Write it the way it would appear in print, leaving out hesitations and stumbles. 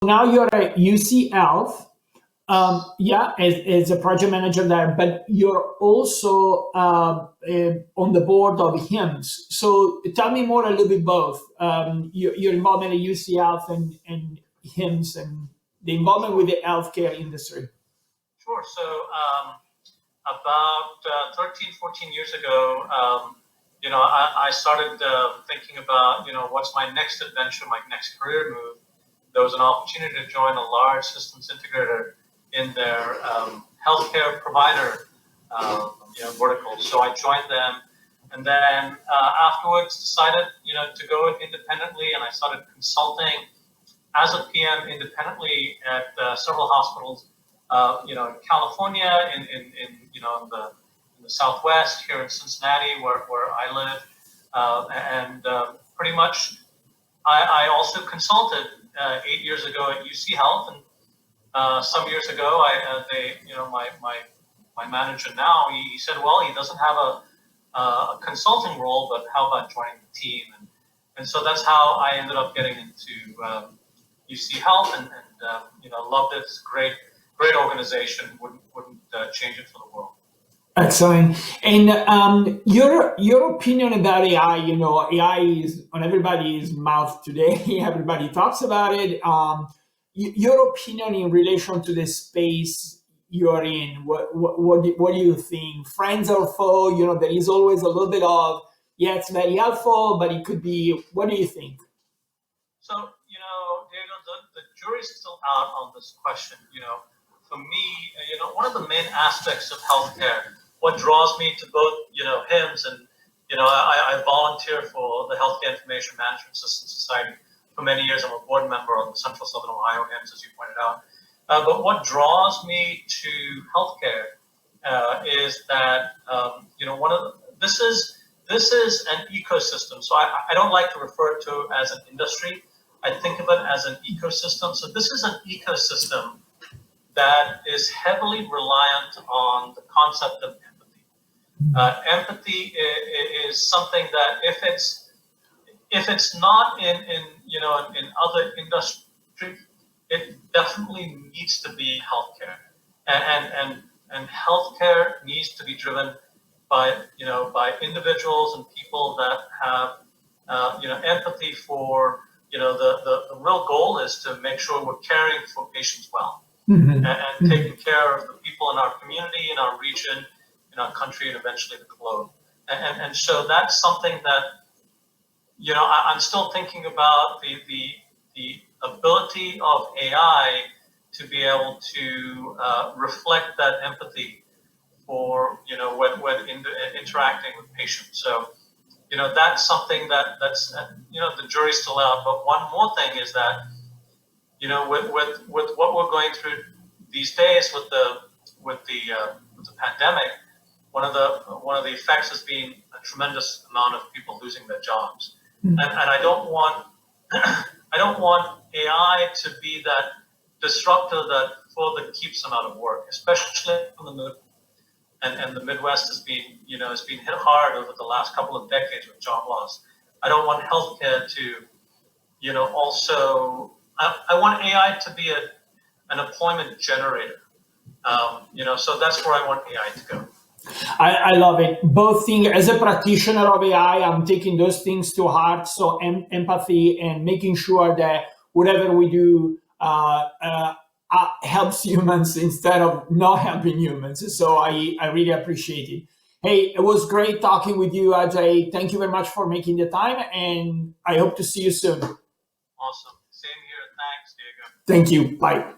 Now you're at UC Health. Yeah, as a project manager there, but you're also on the board of HIMSS. So tell me more a little bit both your involvement at UC Health and HIMSS and the involvement with the healthcare industry. Sure. So about 13, 14 years ago, I started thinking about, what's my next adventure, my next career move. There was an opportunity to join a large systems integrator in their healthcare provider vertical. So I joined them, and then afterwards decided to go independently, and I started consulting as a PM independently at several hospitals, in California, in the Southwest, here in Cincinnati, where I live, and pretty much I also consulted 8 years ago at UC Health, and some years ago, my manager now, he said, well, he doesn't have a consulting role, but how about joining the team? And so that's how I ended up getting into UC Health, and loved it. It's a great organization. Wouldn't change it for the world. Excellent. And your opinion about AI, AI is on everybody's mouth today. Everybody talks about it. Your opinion in relation to the space you're in, what do you think? Friends or foe? There is always a little bit of, yeah, it's very helpful, but it could be, what do you think? So, Diego, the jury's still out on this question. For me, one of the main aspects of healthcare, what draws me to both, HIMSS and, I volunteer for the Healthcare Information Management System Society for many years. I'm a board member of the Central Southern Ohio HIMSS, as you pointed out. But what draws me to healthcare is that, this is an ecosystem. So I don't like to refer to it as an industry. I think of it as an ecosystem. So this is an ecosystem that is heavily reliant on the concept of empathy. Empathy is something that if it's not in other industries, it definitely needs to be healthcare, and healthcare needs to be driven by individuals and people that have empathy for the real goal is to make sure we're caring for patients well. Mm-hmm. and taking care of the people in our community, in our region, in our country, and eventually the globe. And so that's something that I'm still thinking about the ability of AI to be able to reflect that empathy for when interacting with patients. So that's something that's the jury's still out. But one more thing is that with what we're going through these days with the pandemic, one of the effects has been a tremendous amount of people losing their jobs, and I don't want AI to be that disruptor that further keeps them out of work, especially in the Midwest has been hit hard over the last couple of decades with job loss. I don't want healthcare to also. I want AI to be an employment generator. So that's where I want AI to go. I love it. Both things, as a practitioner of AI, I'm taking those things to heart. So empathy and making sure that whatever we do helps humans instead of not helping humans. So I really appreciate it. Hey, it was great talking with you, Ajay. Thank you very much for making the time, and I hope to see you soon. Awesome. Same here. Thanks, Diego. Thank you. Bye.